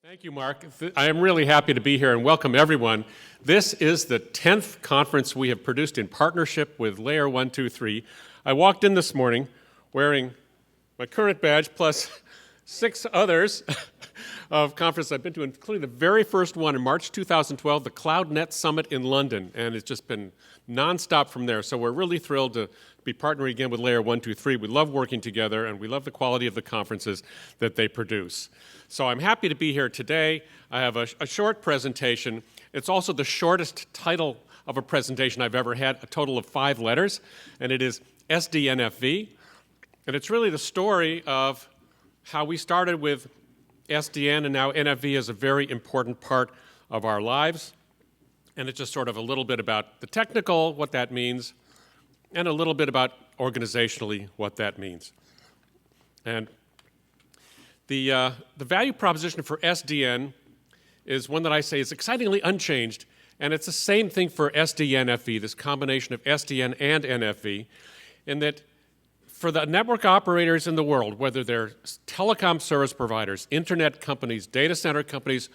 Thank you, Mark. I am really happy to be here and welcome everyone. This is the 10th conference we have produced in partnership with Layer 123. I walked in this morning wearing my current badge plus 6 others of conferences I've been to, including the very first one in March 2012, the CloudNet Summit in London, and it's just been nonstop from there. So we're really thrilled to be partnering again with Layer 123. We love working together, and we love the quality of the conferences that they produce. So I'm happy to be here today. I have a short presentation. It's also the shortest title of a presentation I've ever had, a total of 5 letters, and it is SDNFV. And it's really the story of how we started with SDN, and now NFV is a very important part of our lives. And it's just sort of a little bit about the technical, what that means, and a little bit about organizationally what that means. And the value proposition for SDN is one that I say is excitingly unchanged, and it's the same thing for SDNFV, this combination of SDN and NFV, in that for the network operators in the world, whether they're telecom service providers, internet companies, data center companies,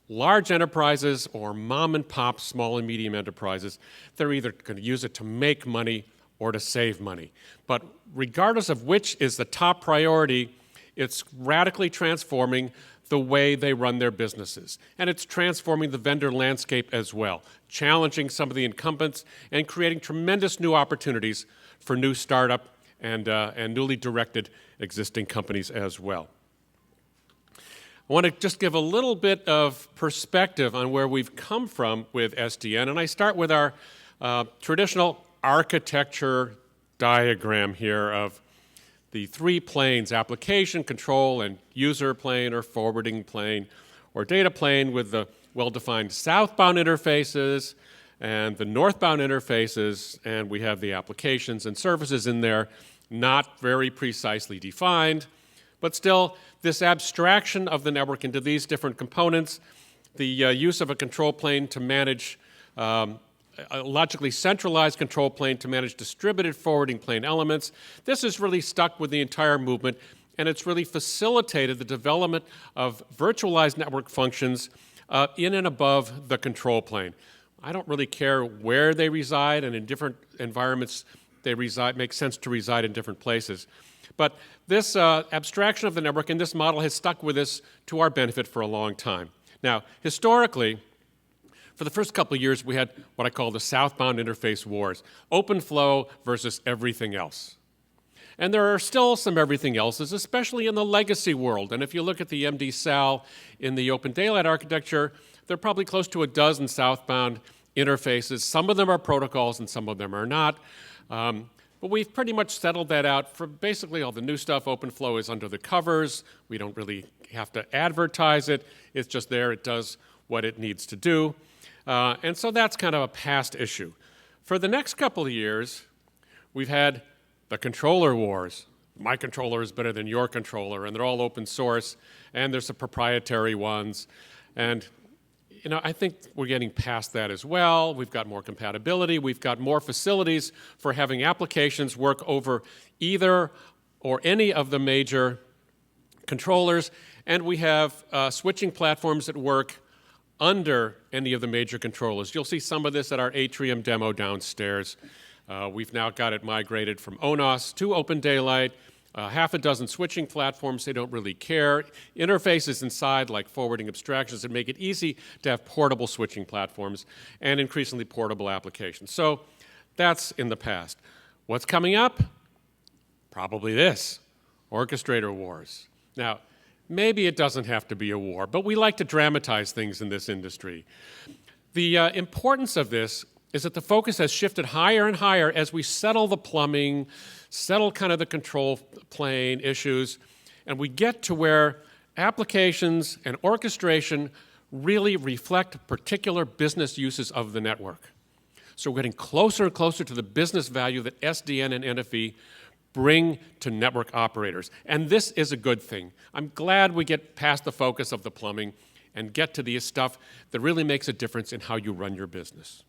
large enterprises, or mom and pop, small and medium enterprises, they're either going to use it to make money or to save money. But regardless of which is the top priority, it's radically transforming the way they run their businesses. And it's transforming the vendor landscape as well, challenging some of the incumbents and creating tremendous new opportunities for new startup and newly directed existing companies as well. I want to just give a little bit of perspective on where we've come from with SDN, and I start with our traditional architecture diagram here of the 3 planes: application, control, and user plane or forwarding plane, or data plane with the well-defined southbound interfaces and the northbound interfaces, and we have the applications and services in there, not very precisely defined, but still this abstraction of the network into these different components, the use of a control plane to manage a logically centralized control plane to manage distributed forwarding plane elements. This has really stuck with the entire movement, and it's really facilitated the development of virtualized network functions in and above the control plane. I don't really care where they reside, and in different environments they reside, make sense to reside in different places. But this abstraction of the network in this model has stuck with us to our benefit for a long time. Now, historically, for the first couple of years, we had what I call the Southbound interface wars, open flow versus everything else. And there are still some everything else's, especially in the legacy world. And if you look at the MD-SAL in the Open Daylight architecture, there are probably close to a dozen southbound interfaces. Some of them are protocols and some of them are not. But we've pretty much settled that out for basically all the new stuff. OpenFlow is under the covers. We don't really have to advertise it. It's just there. It does what it needs to do. And so that's kind of a past issue. For the next couple of years, we've had the controller wars. My controller is better than your controller, and they're all open source, and there's the proprietary ones. And I think we're getting past that as well. We've got more compatibility. We've got more facilities for having applications work over either or any of the major controllers. And we have switching platforms that work under any of the major controllers. You'll see some of this at our Atrium demo downstairs. We've now got it migrated from ONOS to Open Daylight. Half a dozen switching platforms, they don't really care. Interfaces inside, like forwarding abstractions, that make it easy to have portable switching platforms and increasingly portable applications. So that's in the past. What's coming up? Probably this, Orchestrator Wars. Now, maybe it doesn't have to be a war, but we like to dramatize things in this industry. The importance of this is that the focus has shifted higher and higher as we settle the plumbing, settle kind of the control plane issues, and we get to where applications and orchestration really reflect particular business uses of the network. So we're getting closer and closer to the business value that SDN and NFV bring to network operators. And this is a good thing. I'm glad we get past the focus of the plumbing and get to the stuff that really makes a difference in how you run your business.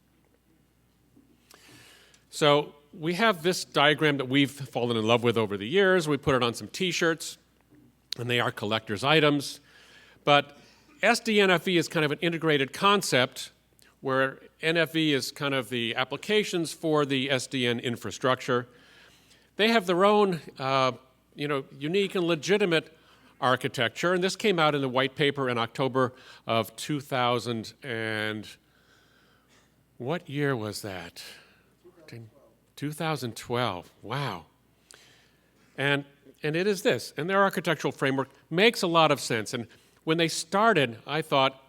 So we have this diagram that we've fallen in love with over the years. We put it on some T-shirts, and they are collector's items. But SDNFV is kind of an integrated concept where NFV is kind of the applications for the SDN infrastructure. They have their own unique and legitimate architecture, and this came out in the white paper in October of 2000 and what year was that? 2012. Wow. And it is this, and their architectural framework makes a lot of sense. And when they started, I thought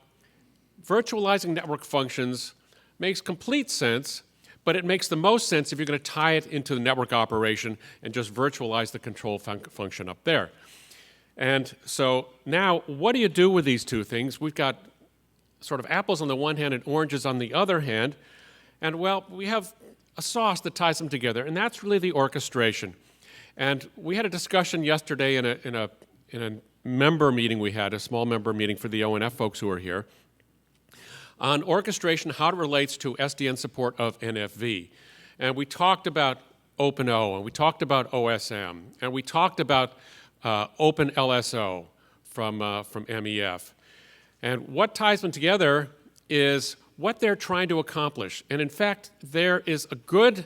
virtualizing network functions makes complete sense, but it makes the most sense if you're going to tie it into the network operation and just virtualize the control function up there. And so now, what do you do with these two things? We've got sort of apples on the one hand and oranges on the other hand. And well, we have a sauce that ties them together, and that's really the orchestration. And we had a discussion yesterday in a member meeting we had, a small member meeting for the ONF folks who are here, on orchestration, how it relates to SDN support of NFV. And we talked about OpenO, and we talked about OSM, and we talked about OpenLSO from MEF. And what ties them together is what they're trying to accomplish. And in fact, there is a good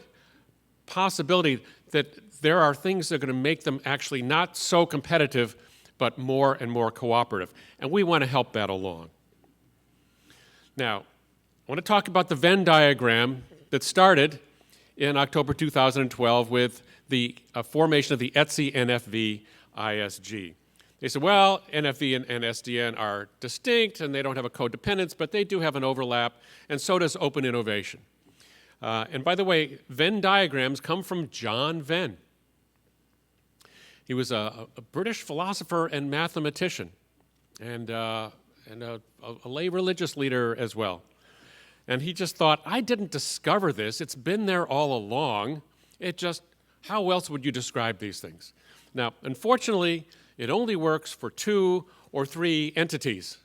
possibility that there are things that are going to make them actually not so competitive, but more and more cooperative. And we want to help that along. Now, I want to talk about the Venn diagram that started in October 2012 with the formation of the SDNFV ISG. They said, well, NFV and SDN are distinct and they don't have a codependence, but they do have an overlap, and so does open innovation. And by the way, Venn diagrams come from John Venn. He was a British philosopher and mathematician, and a lay religious leader as well. And he just thought, I didn't discover this. It's been there all along. How else would you describe these things? Now, unfortunately, it only works for 2 or 3 entities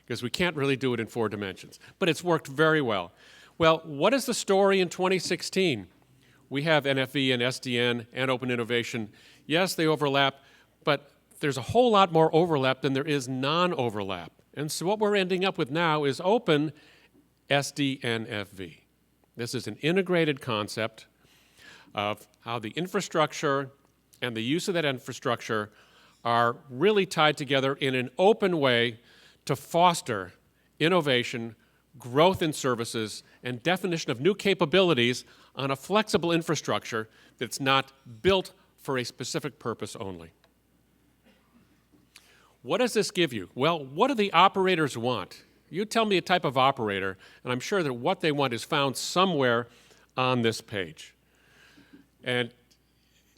because we can't really do it in 4 dimensions. But it's worked very well. Well, what is the story in 2016? We have NFV and SDN and open innovation. Yes, they overlap, but there's a whole lot more overlap than there is non-overlap. And so what we're ending up with now is open SDNFV. This is an integrated concept of how the infrastructure and the use of that infrastructure are really tied together in an open way to foster innovation, growth in services, and definition of new capabilities on a flexible infrastructure that's not built for a specific purpose only. What does this give you? Well, what do the operators want? You tell me a type of operator, and I'm sure that what they want is found somewhere on this page. And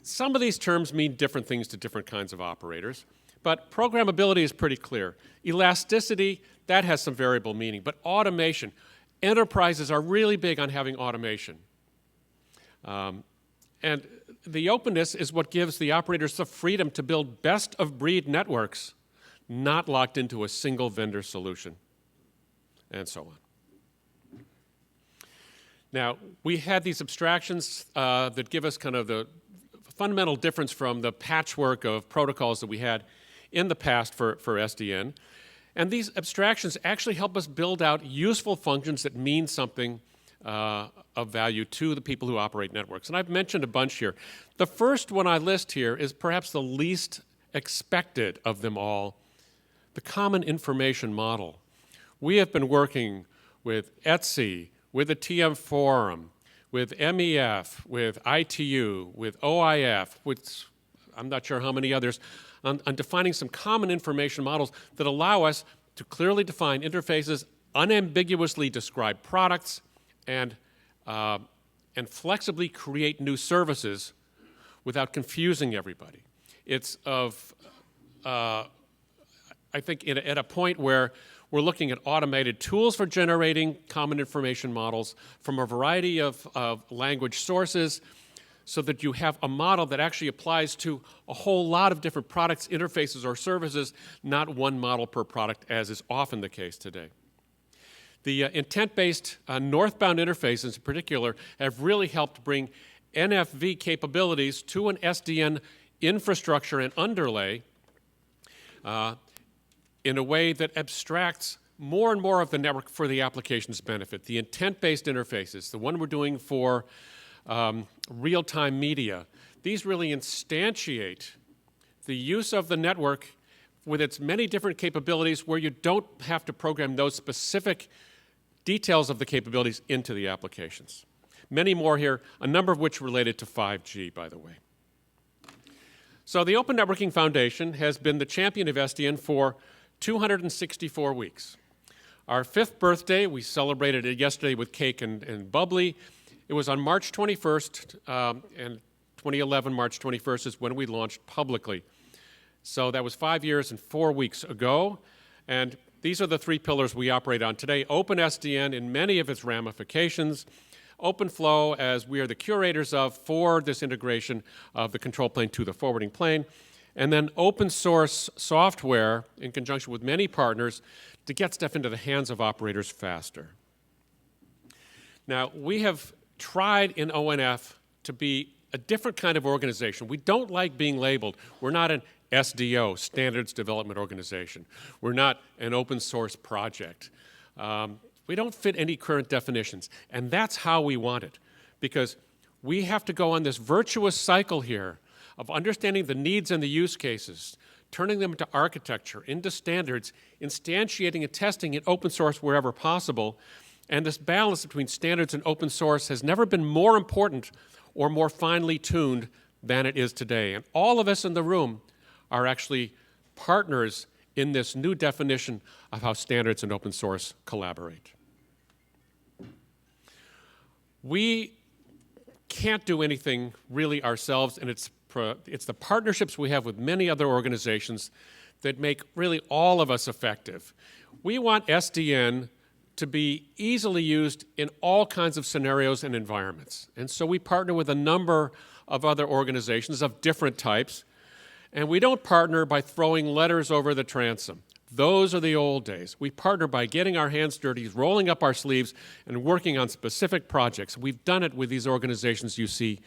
some of these terms mean different things to different kinds of operators, but programmability is pretty clear. Elasticity, that has some variable meaning, but automation, enterprises are really big on having automation. And the openness is what gives the operators the freedom to build best-of-breed networks, not locked into a single vendor solution, and so on. Now, we had these abstractions that give us kind of the fundamental difference from the patchwork of protocols that we had in the past for SDN. And these abstractions actually help us build out useful functions that mean something of value to the people who operate networks. And I've mentioned a bunch here. The first one I list here is perhaps the least expected of them all, the common information model. We have been working with ETSI, with the TM Forum, with MEF, with ITU, with OIF, with I'm not sure how many others, on defining some common information models that allow us to clearly define interfaces, unambiguously describe products, and flexibly create new services without confusing everybody. It's I think at a point where we're looking at automated tools for generating common information models from a variety of language sources so that you have a model that actually applies to a whole lot of different products, interfaces, or services, not one model per product, as is often the case today. The intent-based northbound interfaces in particular have really helped bring NFV capabilities to an SDN infrastructure and underlay in a way that abstracts more and more of the network for the application's benefit. The intent-based interfaces, the one we're doing for real-time media, these really instantiate the use of the network with its many different capabilities where you don't have to program those specific details of the capabilities into the applications. Many more here, a number of which related to 5G, by the way. So the Open Networking Foundation has been the champion of SDN for 264 weeks. Our 5th birthday, we celebrated it yesterday with cake and bubbly. It was on March 21st, and 2011, March 21st is when we launched publicly. So that was 5 years and 4 weeks ago, and these are the 3 pillars we operate on today. OpenSDN in many of its ramifications, OpenFlow as we are the curators of for this integration of the control plane to the forwarding plane, and then open source software in conjunction with many partners to get stuff into the hands of operators faster. Now, we have tried in ONF to be a different kind of organization. We don't like being labeled. We're not an SDO, Standards Development Organization. We're not an open source project. We don't fit any current definitions, and that's how we want it, because we have to go on this virtuous cycle here of understanding the needs and the use cases, turning them into architecture, into standards, instantiating and testing in open source wherever possible, and this balance between standards and open source has never been more important or more finely tuned than it is today. And all of us in the room are actually partners in this new definition of how standards and open source collaborate. We can't do anything really ourselves, and it's the partnerships we have with many other organizations that make really all of us effective. We want SDN to be easily used in all kinds of scenarios and environments. And so we partner with a number of other organizations of different types, and we don't partner by throwing letters over the transom. Those are the old days. We partner by getting our hands dirty, rolling up our sleeves, and working on specific projects. We've done it with these organizations you see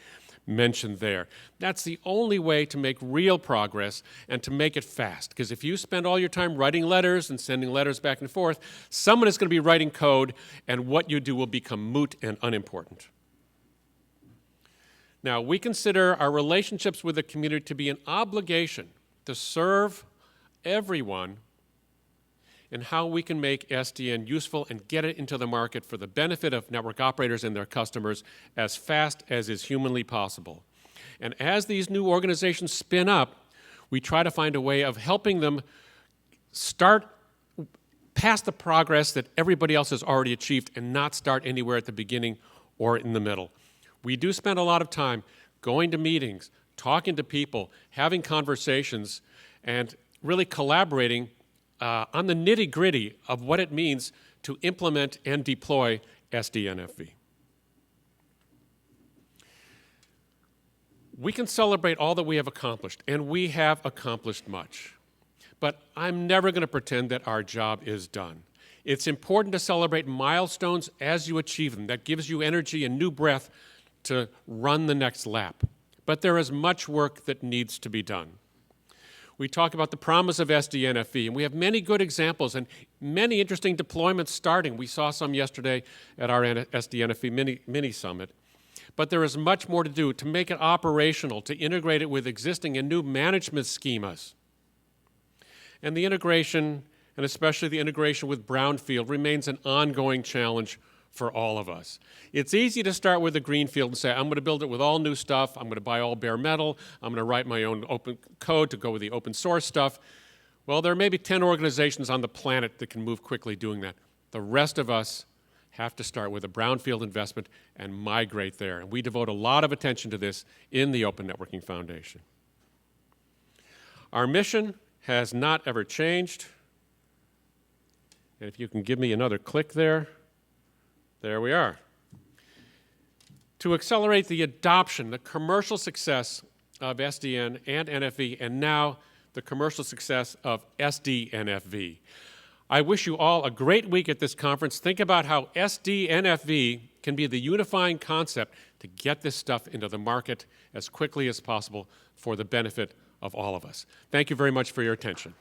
mentioned there. That's the only way to make real progress and to make it fast, because if you spend all your time writing letters and sending letters back and forth, someone is going to be writing code, and what you do will become moot and unimportant. Now, we consider our relationships with the community to be an obligation to serve everyone in how we can make SDN useful and get it into the market for the benefit of network operators and their customers as fast as is humanly possible. And as these new organizations spin up, we try to find a way of helping them start past the progress that everybody else has already achieved and not start anywhere at the beginning or in the middle. We do spend a lot of time going to meetings, talking to people, having conversations, and really collaborating on the nitty-gritty of what it means to implement and deploy SDNFV. We can celebrate all that we have accomplished, and we have accomplished much. But I'm never going to pretend that our job is done. It's important to celebrate milestones as you achieve them. That gives you energy and new breath to run the next lap. But there is much work that needs to be done. We talk about the promise of SDNFV, and we have many good examples and many interesting deployments starting. We saw some yesterday at our SDNFV mini summit. But there is much more to do to make it operational, to integrate it with existing and new management schemas. And the integration, and especially the integration with brownfield, remains an ongoing challenge for all of us. It's easy to start with a greenfield and say, I'm going to build it with all new stuff, I'm going to buy all bare metal, I'm going to write my own open code to go with the open source stuff. Well, there are maybe 10 organizations on the planet that can move quickly doing that. The rest of us have to start with a brownfield investment and migrate there. And we devote a lot of attention to this in the Open Networking Foundation. Our mission has not ever changed. And if you can give me another click there. There we are. To accelerate the adoption, the commercial success of SDN and NFV, and now the commercial success of SDNFV. I wish you all a great week at this conference. Think about how SDNFV can be the unifying concept to get this stuff into the market as quickly as possible for the benefit of all of us. Thank you very much for your attention.